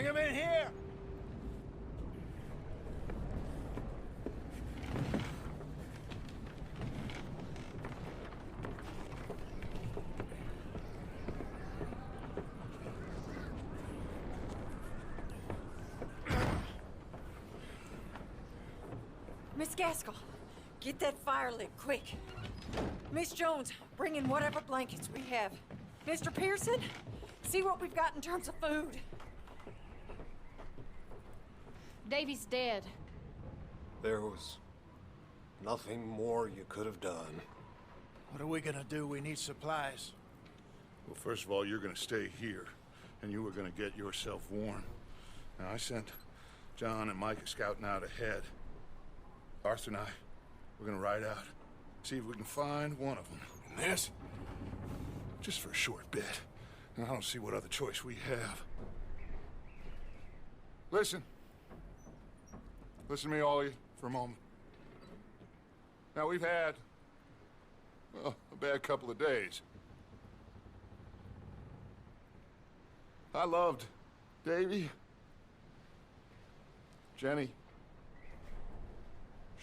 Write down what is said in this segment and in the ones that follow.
him in here! Miss Gaskell, get that fire lit, quick. Miss Jones, bring in whatever blankets we have. Mr. Pearson, see what we've got in terms of food. Davy's dead. There was nothing more you could have done. What are we gonna do? We need supplies. Well, first of all, you're gonna stay here, and you were gonna get yourself warm. Now, I sent John and Micah scouting out ahead. Arthur and I, we're gonna ride out, see if we can find one of them. And this, just for a short bit. And I don't see what other choice we have. Listen. Listen to me, all of you, for a moment. Now, we've had, well, a bad couple of days. I loved Davy, Jenny,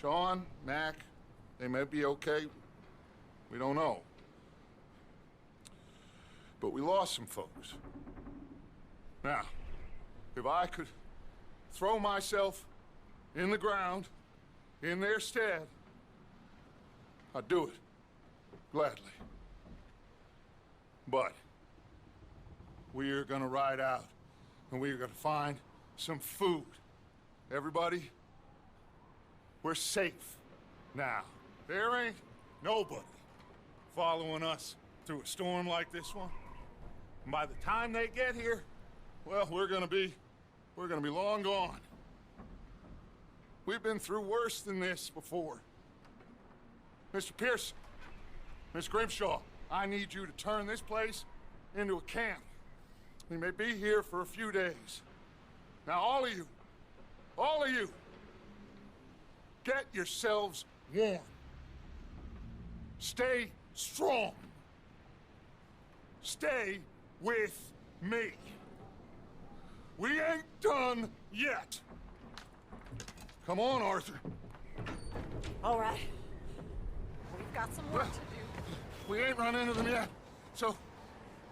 Sean, Mac. They may be okay. We don't know. But we lost some folks. Now, if I could throw myself in the ground, in their stead, I'd do it, gladly. But we are gonna ride out, and we are gonna find some food. Everybody, we're safe now. There ain't nobody following us through a storm like this one. And by the time they get here, well, we're gonna be long gone. We've been through worse than this before. Mr. Pearson, Miss Grimshaw, I need you to turn this place into a camp. We may be here for a few days. Now, all of you, get yourselves warm. Stay strong. Stay with me. We ain't done yet. Come on, Arthur. All right. We've got some work to do. We ain't run into them yet, so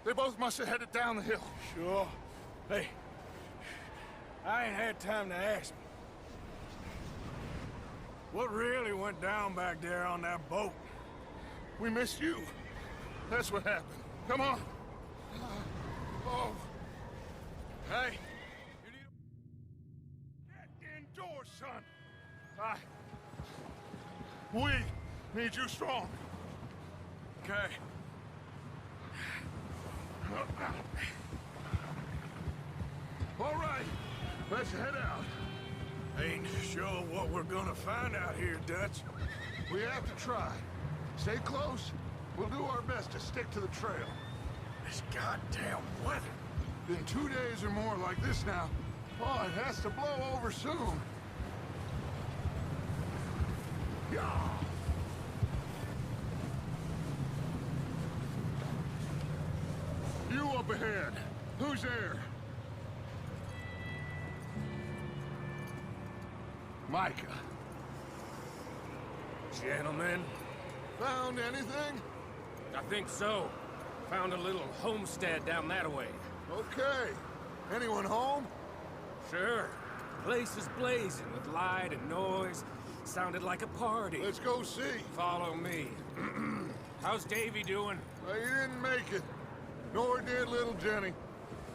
they both must have headed down the hill. Sure. Hey, I ain't had time to ask. What really went down back there on that boat? We missed you. That's what happened. Come on. Oh. Hey. You need to get indoors, son. We need you strong. Okay. All right. Let's head out. Ain't sure what we're gonna find out here, Dutch. We have to try. Stay close. We'll do our best to stick to the trail. This goddamn weather. Been 2 days or more like this now. Oh, it has to blow over soon. Yeah. You up ahead. Who's there? Micah. Gentlemen, Found anything? I think so. Found a little homestead down that way. Okay. Anyone home? Sure. Place is blazing with light and noise. Sounded like a party. Let's go see. Follow me. How's Davy doing? Well, he didn't make it. Nor did little Jenny.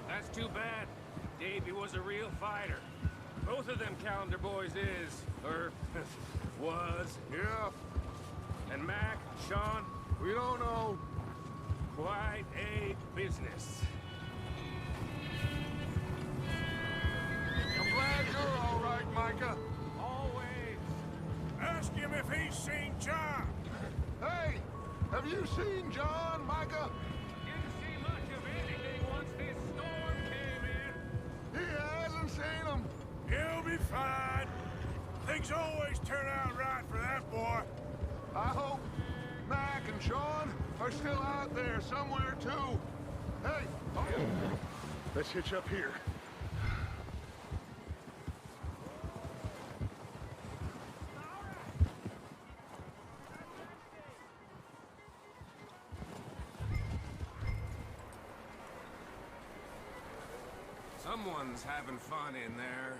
That's too bad. Davy was a real fighter. Both of them calendar boys is, or was. Yeah, And Mac, Sean, we don't know. quite a business. I'm glad you're all right, Micah. Always. Ask him if he's seen John. Hey, have you seen John, Micah? Didn't see much of anything once this storm came in. He hasn't seen him. He'll be fine. Things always turn out right for that boy. I hope Mac and Sean are still out there somewhere, too. Hey, let's hitch up here. Someone's having fun in there.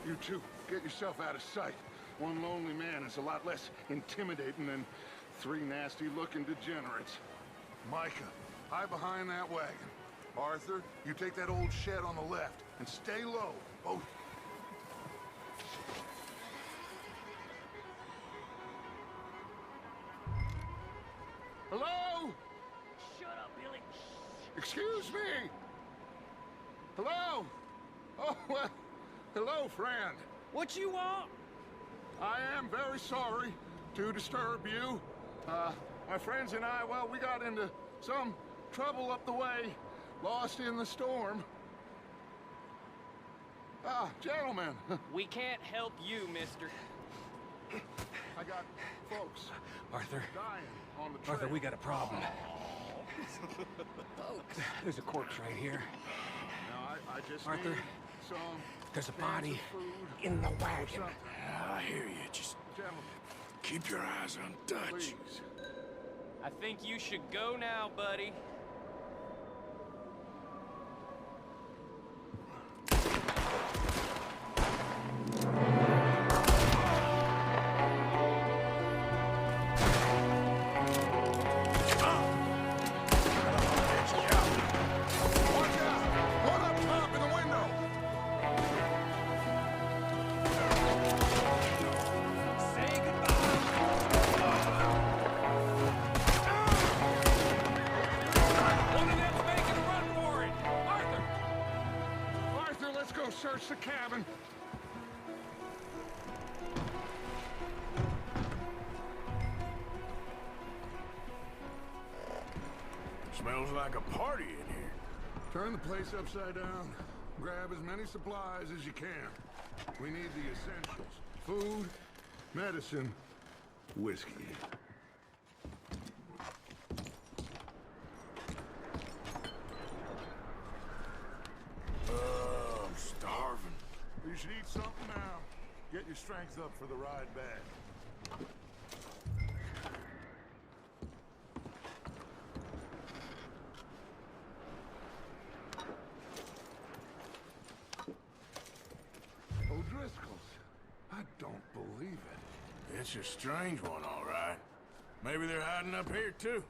You two, get yourself out of sight. One lonely man is a lot less intimidating than 3 nasty-looking degenerates. Micah, hide behind that wagon. Arthur, you take that old shed on the left, and stay low, both. Hello? Shut up, Billy. Excuse me? Hello? Oh, well, hello, friend. What you want? I am very sorry to disturb you. My friends and I, well, we got into some trouble up the way, lost in the storm. Gentlemen. We can't help you, mister. I got folks Arthur. dying on the trail. Arthur, we got a problem. There's a corpse right here. Now, I just Arthur, need some there's a cans of body food in the or wagon. something. I hear you. Just Gentlemen, keep your eyes on Dutch. please. I think you should go now, buddy. Watch out! One up top in the window! Say goodbye. One of them's making a run for it. Arthur! Arthur, let's go search the cabin. Smells like a party in here. Turn the place upside down. Grab as many supplies as you can. We need the essentials. Food, medicine, whiskey. I'm starving. You should eat something now. Get your strength up for the ride back. O'Driscoll's. I don't believe it. It's a strange one, all right. Maybe they're hiding up here, too.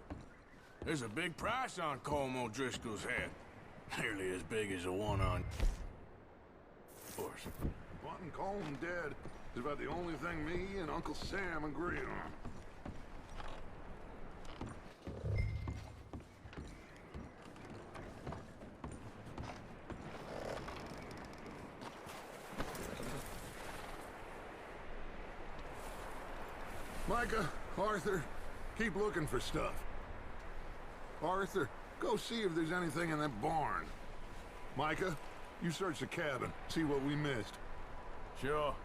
There's a big price on Colm O'Driscoll's head. Nearly as big as the one on... Pearson. Wanting Colm dead is about the only thing me and Uncle Sam agree on. Micah, Arthur, keep looking for stuff. Arthur, go see if there's anything in that barn. Micah, you search the cabin, see what we missed. Sure.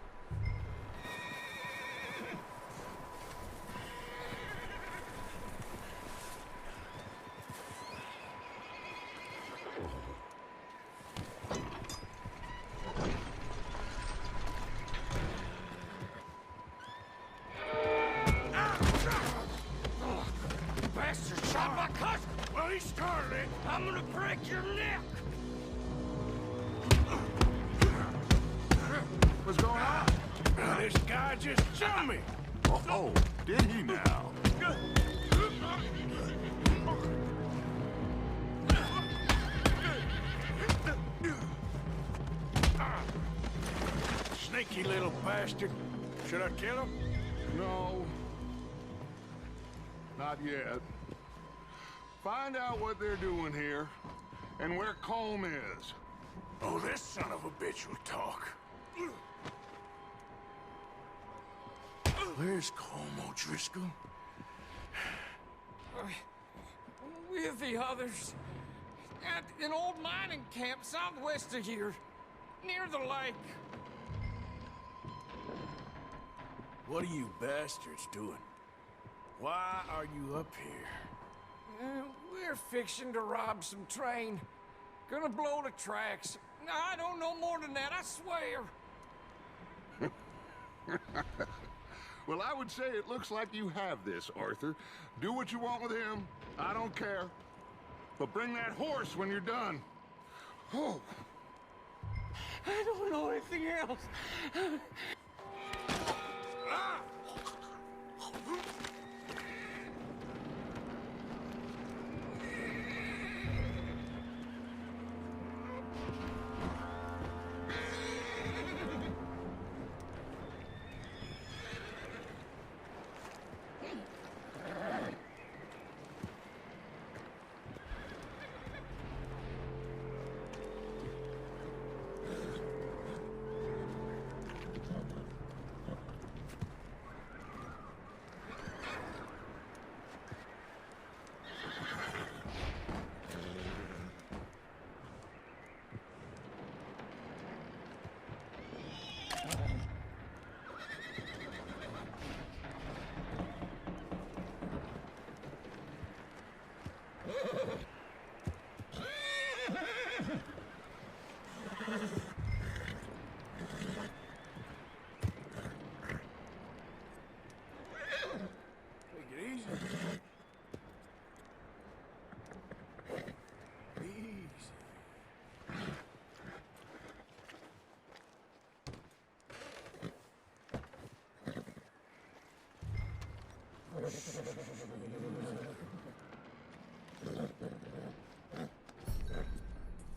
Bastard shot my cousin! Well, he started it. I'm gonna break your neck! What's going on? This guy just jumped me. Oh, did he now? Sneaky little bastard. Should I kill him? No. Not yet. Find out what they're doing here and where Colm is. Oh, this son of a bitch will talk. Where's Colm O'Driscoll? With the others. At an old mining camp southwest of here. Near the lake. What are you bastards doing? Why are you up here? We're fixing to rob some train. Gonna blow the tracks. I don't know more than that, I swear. Well, I would say it looks like you have this, Arthur. Do what you want with him. I don't care. But bring that horse when you're done. Oh. I don't know anything else.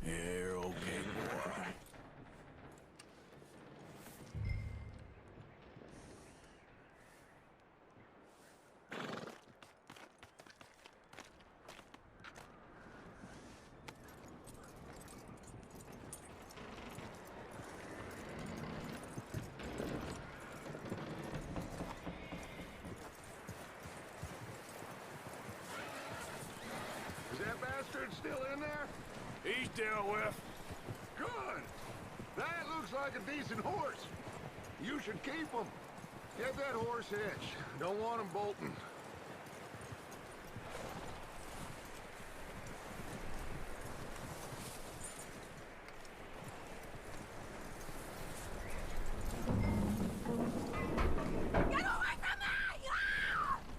You're okay, boy. Is that bastard still in there? He's dealt with. Good. That looks like a decent horse. You should keep him. Get that horse hitched. Don't want him bolting.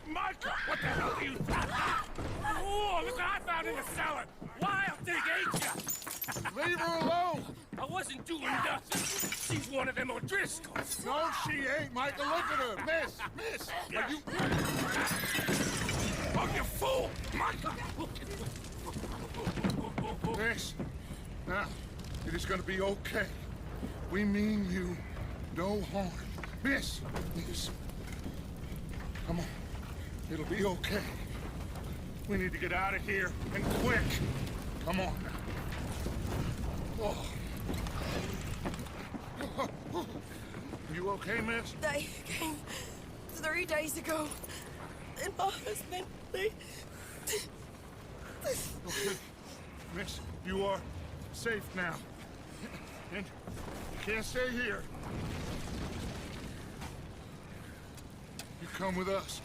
Micah, what the hell are you? Oh, look what I found in the cellar. Wild thing, ain't ya? Leave her alone! I wasn't doing nothing. She's one of them O'Driscolls. No, she ain't, Micah. Look at her. Miss, are you... Oh, you fool! Micah! Miss, now, it is gonna be okay. We mean you no harm. Miss, come on. It'll be okay. We need to get out of here, and quick. Come on now. Oh. You okay, miss? They came 3 days ago. And my husband, they... Okay. Miss, you are safe now. And you can't stay here. You come with us.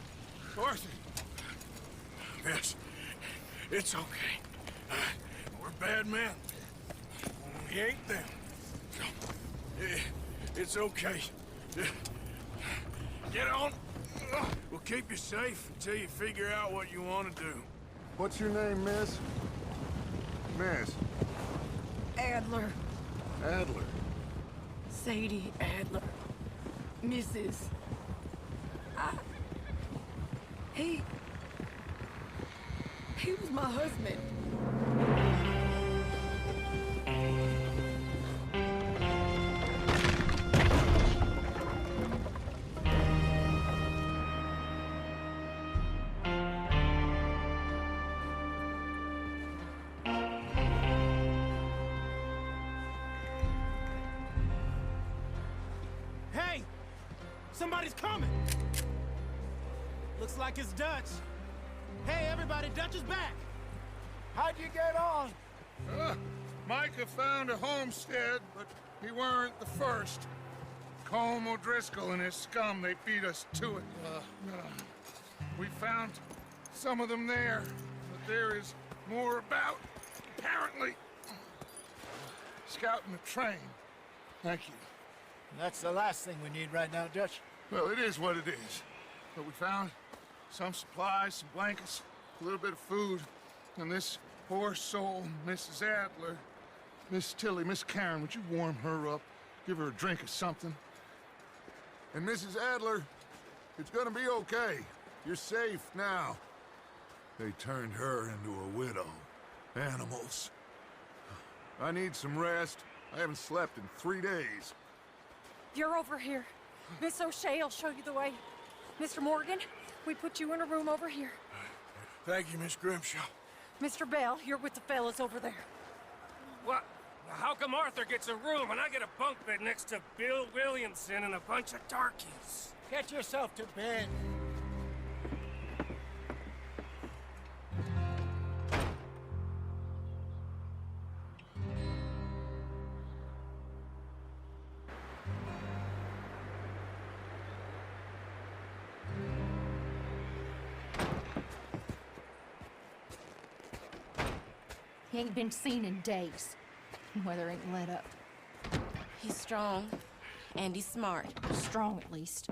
Arthur! Miss, it's okay. We're bad men. We ain't them. It's okay. Get on. We'll keep you safe until you figure out what you want to do. What's your name, miss? Miss. Adler. Adler. Sadie Adler. Mrs. He was my husband. Hey! Somebody's coming! Looks like it's Dutch. Hey, everybody, Dutch is back! How'd you get on? Micah found a homestead, but he weren't the first. Colm O'Driscoll and his scum, they beat us to it. We found some of them there, but there is more about, apparently. Scouting the train. Thank you. That's the last thing we need right now, Dutch. Well, it is what it is. But we found some supplies, some blankets, a little bit of food, and this Poor soul, Mrs. Adler. Miss Tilly, Miss Karen, would you warm her up? Give her a drink or something? And Mrs. Adler, it's gonna be okay. You're safe now. They turned her into a widow. Animals. I need some rest. I haven't slept in 3 days. You're over here. Miss O'Shea will show you the way. Mr. Morgan, we put you in a room over here. Thank you, Miss Grimshaw. Mr. Bell, you're with the fellas over there. What? How come Arthur gets a room and I get a bunk bed next to Bill Williamson and a bunch of darkies? Get yourself to bed. He ain't been seen in days. Weather ain't let up. He's strong, and he's smart. Strong, at least.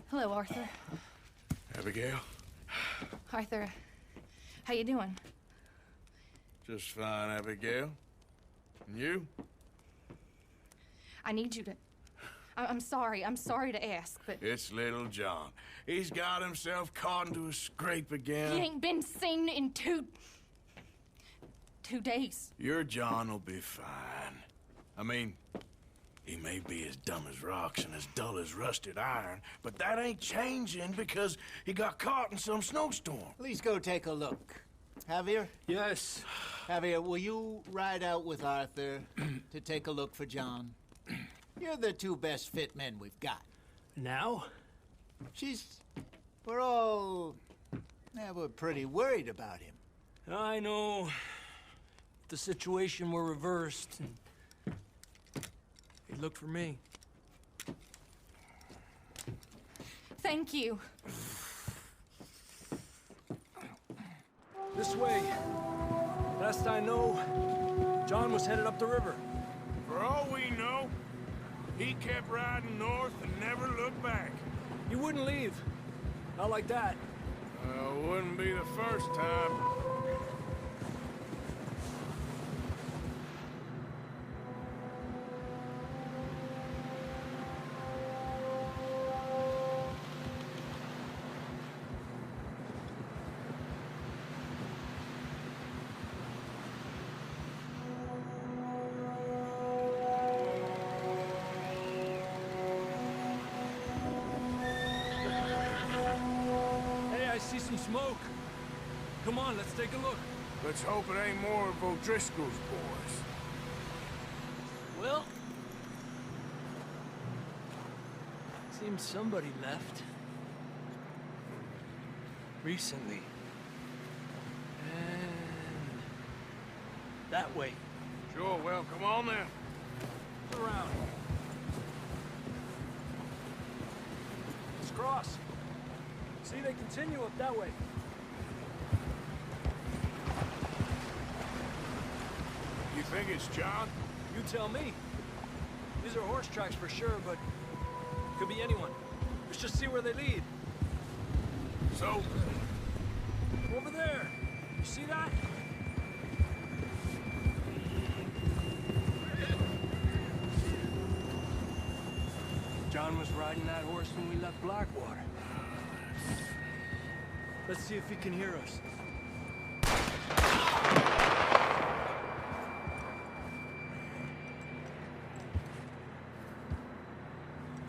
Hello, Arthur. Abigail? Arthur, how you doing? Just fine, Abigail. And you? I need you to... I'm sorry to ask, but... It's little John. He's got himself caught into a scrape again. He ain't been seen in 2 days. Your John will be fine. I mean, he may be as dumb as rocks and as dull as rusted iron, but that ain't changing because he got caught in some snowstorm. Please go take a look. Javier? Yes. Javier, will you ride out with Arthur to take a look for John? You're the 2 best fit men we've got. Now? We're all... Yeah, we're pretty worried about him. I know. If the situation were reversed, he'd look for me. Thank you. This way. Last I know, John was headed up the river. For all we know, he kept riding north and never looked back. He wouldn't leave. Not like that. Wouldn't be the first time. See some smoke. Come on, let's take a look. Let's hope it ain't more of O'Driscoll's boys. Well, seems somebody left. Recently. And that way. Sure, well, come on then. Around. Let's cross. See, they continue up that way. You think it's John? You tell me. These are horse tracks for sure, but could be anyone. Let's just see where they lead. So? Over there. You see that? John was riding that horse when we left Blackwater. Let's see if he can hear us.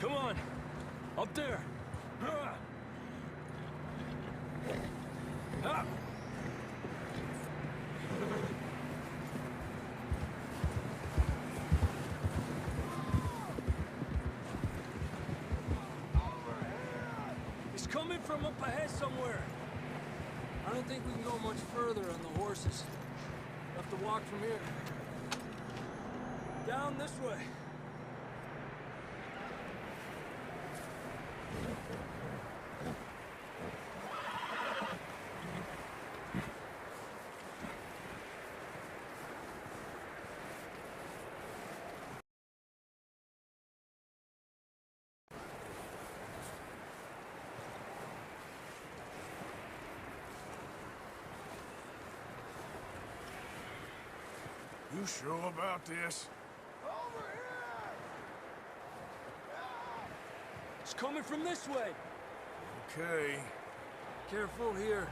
Come on, up there. Up. He's coming from up ahead somewhere. I don't think we can go much further on the horses. We'll have to walk from here. Down this way. You sure about this? It's coming from this way. Okay. Careful here.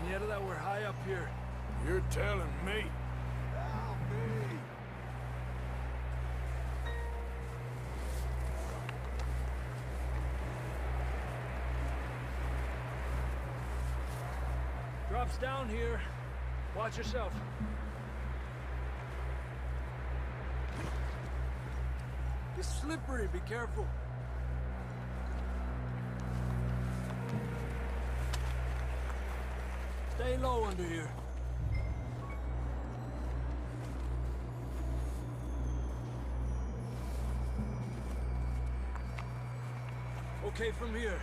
Yeah, that we're high up here. You're telling me. Help me! Drops down here. Watch yourself. It's slippery, be careful. Stay low under here. Okay from here.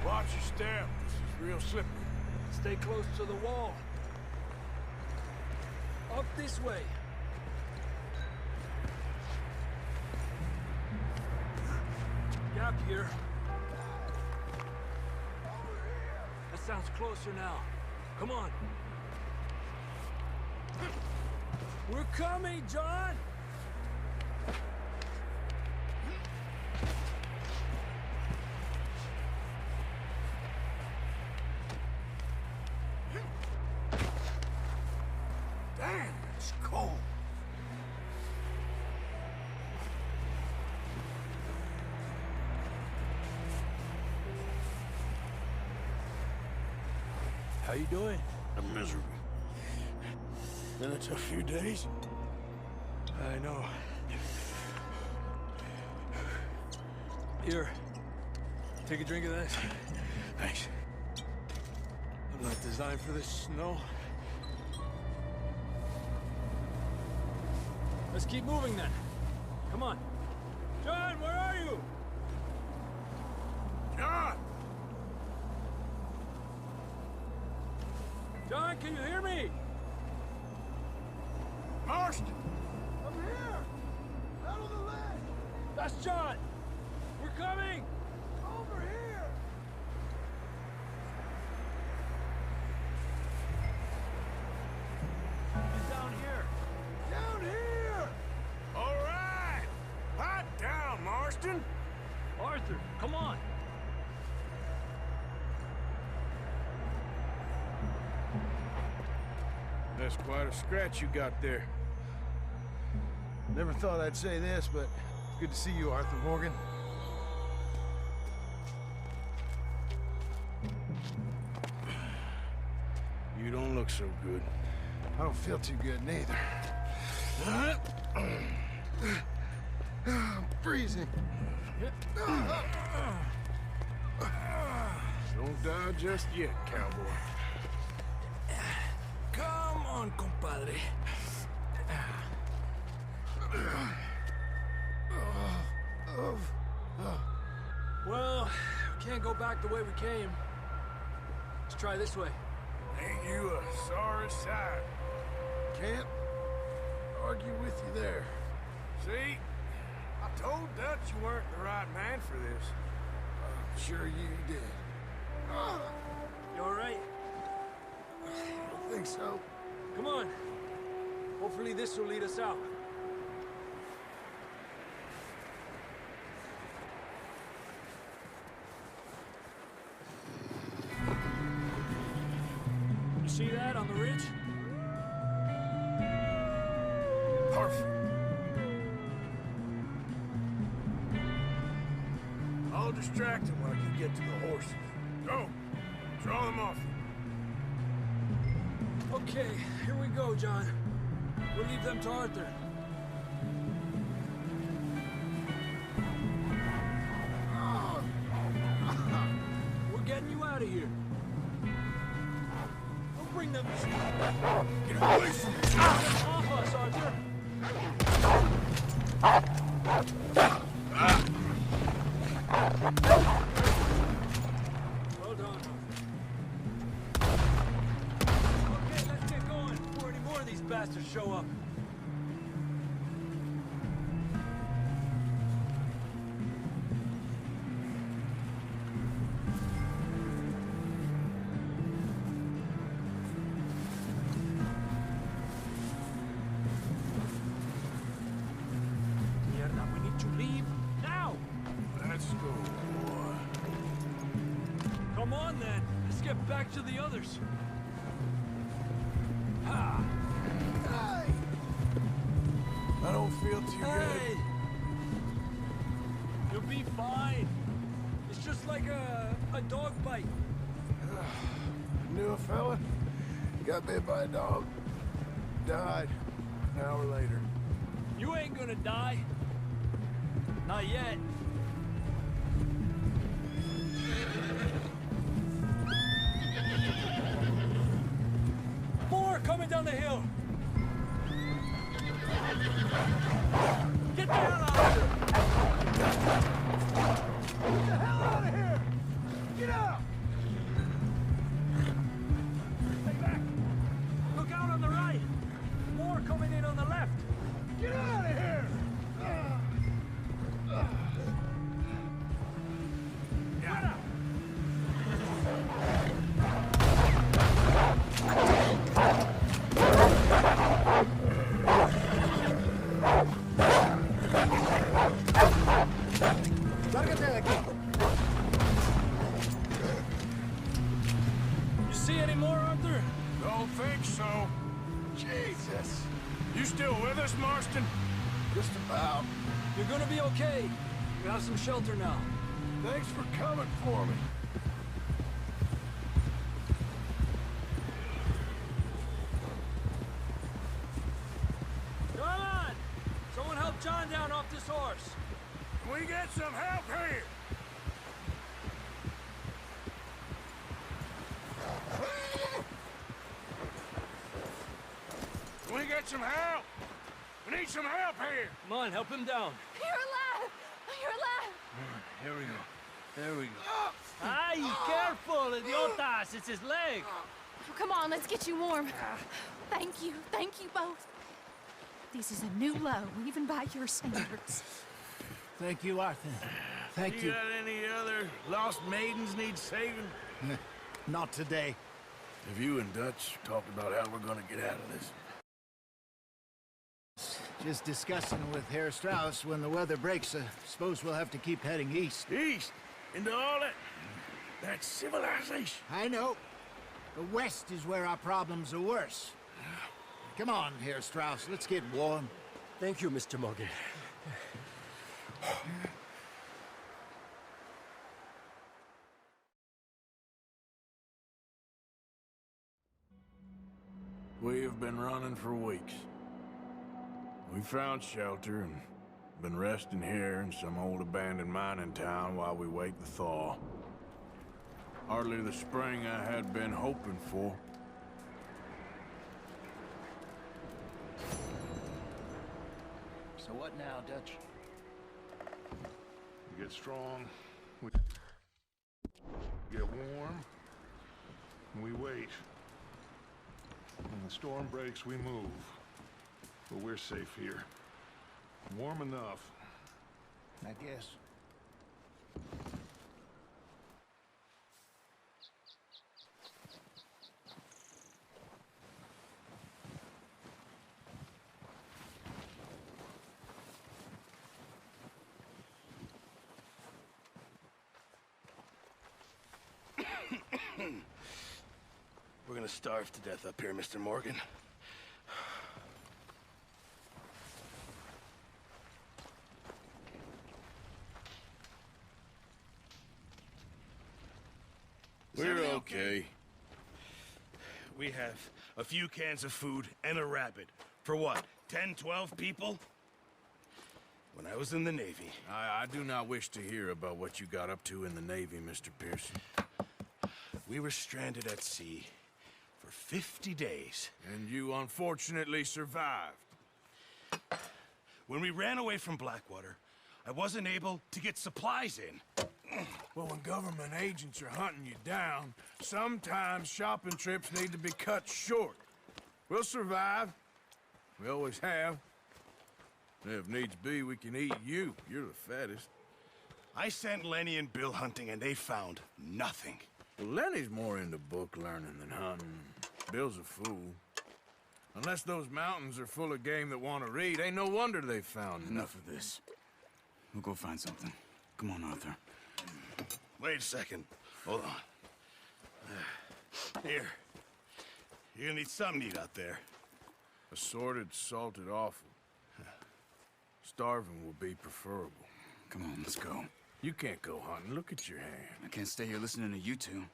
Watch your step. This is real slippery. Stay close to the wall. Up this way. Gap here. That sounds closer now. Come on. We're coming, John! Damn, it's cold. How you doing? I'm miserable. Been a tough few days. I know. Here. Take a drink of this. Thanks. I'm not designed for this snow. Let's keep moving then. Come on. John, where are you? John! John, can you hear me? Marston! I'm here! Out of the ledge! That's John! We're coming! Over here! Get down here! Down here! All right! Pipe down, Marston! Arthur, come on! That's quite a scratch you got there. Never thought I'd say this, but it's good to see you, Arthur Morgan. You don't look so good. I don't feel too good, neither. I'm freezing. Don't die just yet, cowboy. Come on, compadre. Well, we can't go back the way we came. Let's try this way. Ain't you a sorry sight? Can't argue with you there. See? I told Dutch you weren't the right man for this. I'm sure you did. You all right? I don't think so. Come on. Hopefully this will lead us out. You see that on the ridge? Perfect. I'll distract him when I can get to the horses. Go! Draw them off. Okay, here we go, John. We'll leave them to Arthur. We're getting you out of here. Don't bring them. Get away from me! Off us, Arthur. Well done, Arthur. Okay, let's get going before any more of these bastards show up. to leave now. Let's go, boy. Come on, then. Let's get back to the others. Ha! Hey! I don't feel too Hey! You'll be fine. It's just like a dog bite. Knew a fella, got bit by a dog, died an hour later. You ain't gonna die. Not yet. More coming down the hill. Get the hell out of here! Get the hell out of here! Get out! Stay back! Look out on the right! More coming in on the left! Get out of here! Yeah. You see any more, Arthur? Don't think so. Jesus! You still with us, Marston? Just about. You're gonna be okay. You have some shelter now. Thanks for coming for me. Come on! Someone help John down off this horse. Can we get some help here? Can we get some help? We need some help here. Come on, help him down. You're alive! You're alive! Here we go. There we go. Ay, careful, idiotas! It's his leg. Oh, come on, let's get you warm. Thank you both. This is a new low, even by your standards. Thank you, Arthur. Thank you. Got any other lost maidens need saving? Not today. Have you and Dutch talked about how we're gonna get out of this? Just discussing with Herr Strauss. When the weather breaks, suppose we'll have to keep heading east. East? Into all that civilization? I know. The west is where our problems are worse. Come on, Herr Strauss, let's get warm. Thank you, Mr. Morgan. We have been running for weeks. We found shelter and been resting here in some old abandoned mining town while we wait the thaw. Hardly the spring I had been hoping for. So what now, Dutch? We get strong, we get warm, and we wait. When the storm breaks, we move. But we're safe here. Warm enough. I guess. We're gonna starve to death up here, Mr. Morgan. We're okay. We have a few cans of food and a rabbit. For what, 10, 12 people? When I was in the Navy... I do not wish to hear about what you got up to in the Navy, Mr. Pearson. We were stranded at sea for 50 days. And you unfortunately survived. When we ran away from Blackwater, I wasn't able to get supplies in. Well, when government agents are hunting you down, sometimes shopping trips need to be cut short. We'll survive. We always have. If needs be, we can eat you. You're the fattest. I sent Lenny and Bill hunting, and they found nothing. Well, Lenny's more into book learning than hunting. Bill's a fool. Unless those mountains are full of game that want to read, ain't no wonder they found Enough of this. We'll go find something. Come on, Arthur. Wait a second. Hold on. Here. You're gonna need something to eat out there. Assorted, salted offal. Starving will be preferable. Come on, let's go. You can't go hunting. Look at your hand. I can't stay here listening to you two.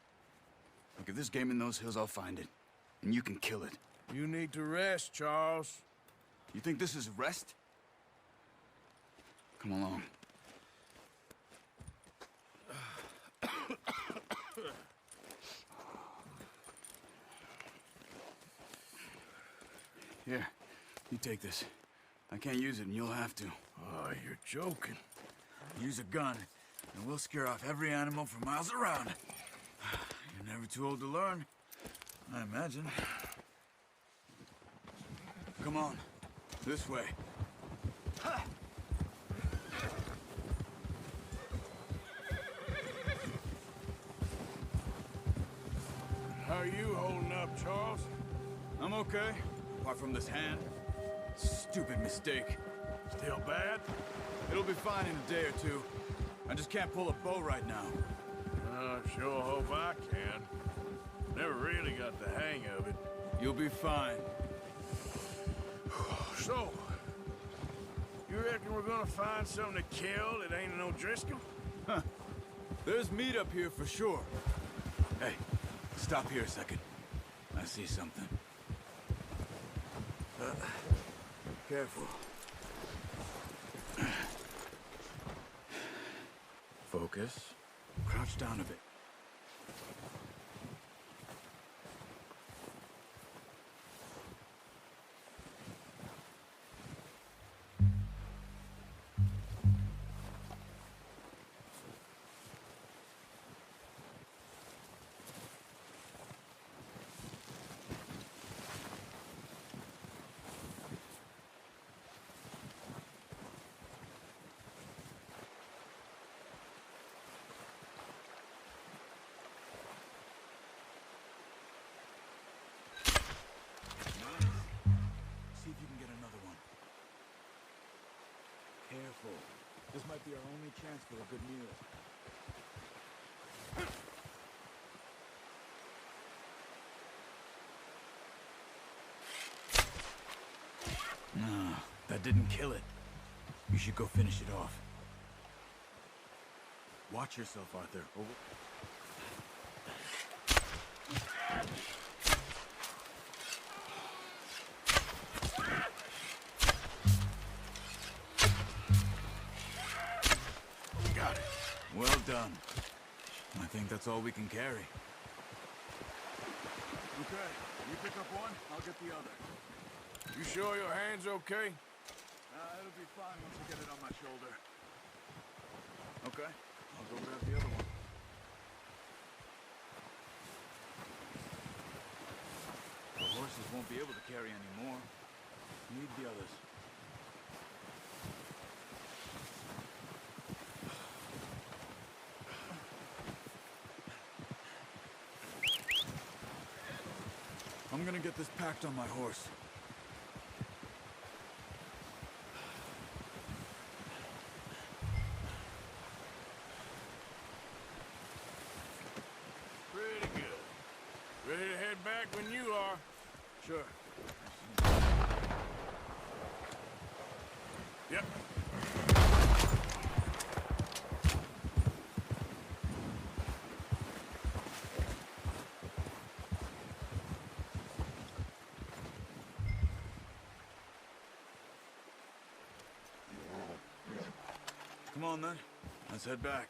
Look, if there's game in those hills, I'll find it. And you can kill it. You need to rest, Charles. You think this is rest? Come along. Here, you take this. I can't use it, and you'll have to. Oh, you're joking. Use a gun, and we'll scare off every animal for miles around. You're never too old to learn, I imagine. Come on, this way. How are you holding up, Charles? I'm okay, apart from this hand. Stupid mistake. Still bad? It'll be fine in a day or two. I just can't pull a bow right now. Sure hope I can. Never really got the hang of it. You'll be fine. So, you reckon we're gonna find something to kill that ain't no Driscoll? Huh. There's meat up here for sure. Hey, stop here a second. I see something. Careful. Focus. Crouch down a bit. See if you can get another one. Careful. This might be our only chance for a good meal. No, that didn't kill it. You should go finish it off. Watch yourself, Arthur. Over. Got it. Well done. I think that's all we can carry. Okay, you pick up one, I'll get the other. You sure your hand's okay? It'll be fine once I get it on my shoulder. Okay, I'll go grab the other one. The horses won't be able to carry any more. Need the others. I'm gonna get this packed on my horse. Pretty good. Ready to head back when you are. Sure. Yep. Come on then. Let's head back.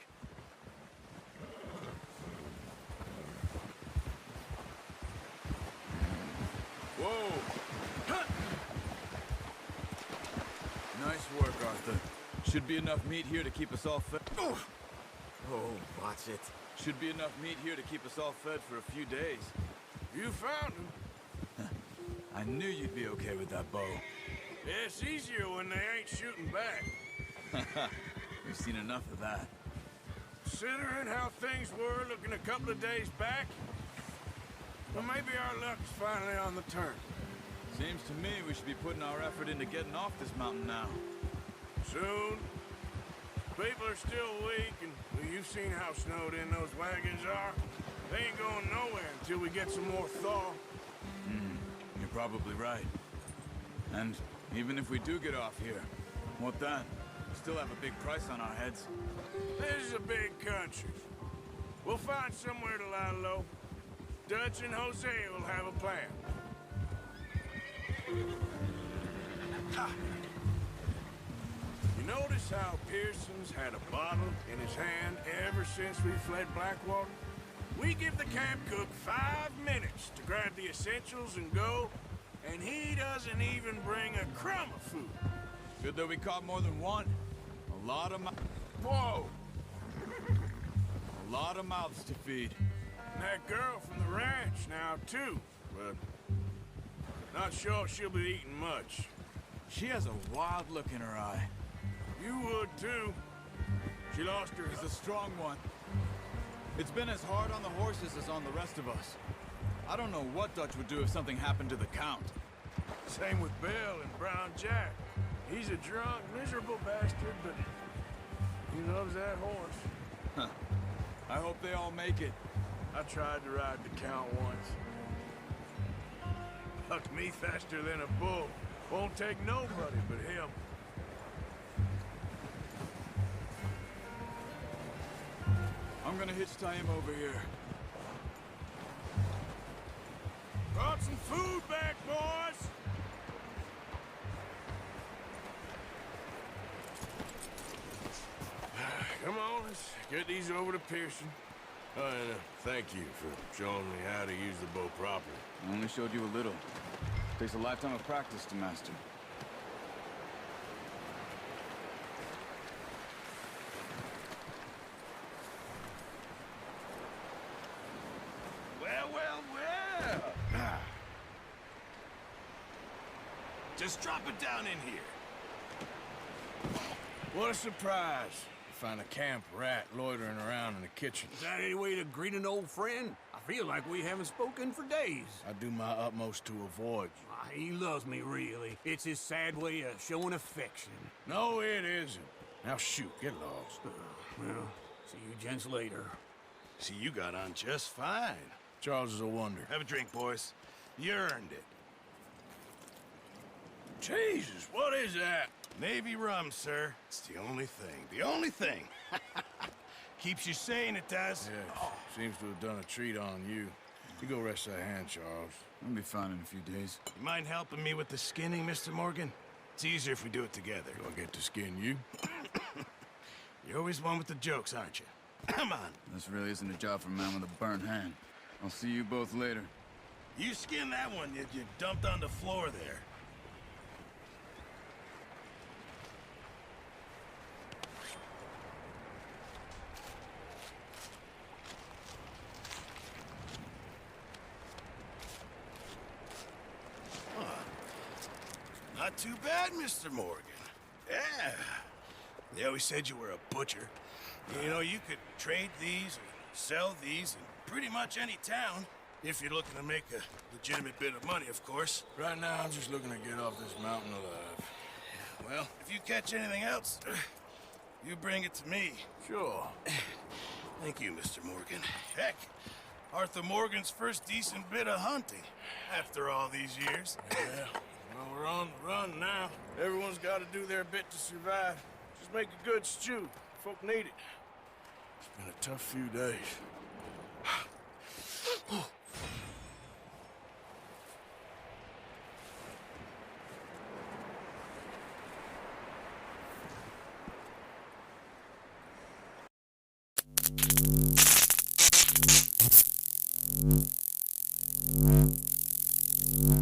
Whoa! Nice work, Arthur. Should be enough meat here to keep us all fed. Oh, watch it. Should be enough meat here to keep us all fed for a few days. You found him. I knew you'd be okay with that bow. Yeah, it's easier when they ain't shooting back. We've seen enough of that. Considering how things were looking a couple of days back, well, maybe our luck is finally on the turn. Seems to me we should be putting our effort into getting off this mountain now. Soon. People are still weak, and well, you've seen how snowed in those wagons are. They ain't going nowhere until we get some more thaw. You're probably right. And even if we do get off here, what then? We still have a big price on our heads. This is a big country. We'll find somewhere to lie low. Dutch and Jose will have a plan. Ha! You notice how Pearson's had a bottle in his hand ever since we fled Blackwater? We give the camp cook 5 minutes to grab the essentials and go, and he doesn't even bring a crumb of food. Good that we caught more than one. A lot of Whoa! A lot of mouths to feed. And that girl from the ranch now, too. But not sure she'll be eating much. She has a wild look in her eye. You would, too. She lost her... He's a strong one. It's been as hard on the horses as on the rest of us. I don't know what Dutch would do if something happened to the Count. Same with Bill and Brown Jack. He's a drunk, miserable bastard, but he loves that horse. Huh. I hope they all make it. I tried to ride the Count once. Hucked me faster than a bull. Won't take nobody but him. I'm gonna hitch tie him over here. Brought some food back, boys! Come on, let's get these over to Pearson. Oh, and thank you for showing me how to use the bow properly. I only showed you a little. Takes a lifetime of practice to master. Well, well, well. Just drop it down in here. What a surprise. Find a camp rat loitering around in the kitchen. Is that any way to greet an old friend? I feel like we haven't spoken for days. I do my utmost to avoid you. He loves me, really. It's his sad way of showing affection. No, it isn't. Now shoot, get lost. Well, see you gents later. See, you got on just fine. Charles is a wonder. Have a drink, boys. You earned it. Jesus, what is that? Navy rum, sir. It's the only thing. The only thing. Keeps you sane, it does. Yeah, seems to have done a treat on you. You go rest that hand, Charles. I'll be fine in a few days. You mind helping me with the skinning, Mr. Morgan? It's easier if we do it together. Do I get to skin you? You're always one with the jokes, aren't you? Come on. This really isn't a job for a man with a burnt hand. I'll see you both later. You skin that one you dumped on the floor there. Not too bad, Mr. Morgan. Yeah. They always said you were a butcher. You know, you could trade these or sell these in pretty much any town. If you're looking to make a legitimate bit of money, of course. Right now, I'm just looking to get off this mountain alive. Well, if you catch anything else, you bring it to me. Sure. Thank you, Mr. Morgan. Heck, Arthur Morgan's first decent bit of hunting after all these years. Yeah. Well, we're on the run now. Everyone's got to do their bit to survive. Just make a good stew. Folk need it. It's been a tough few days.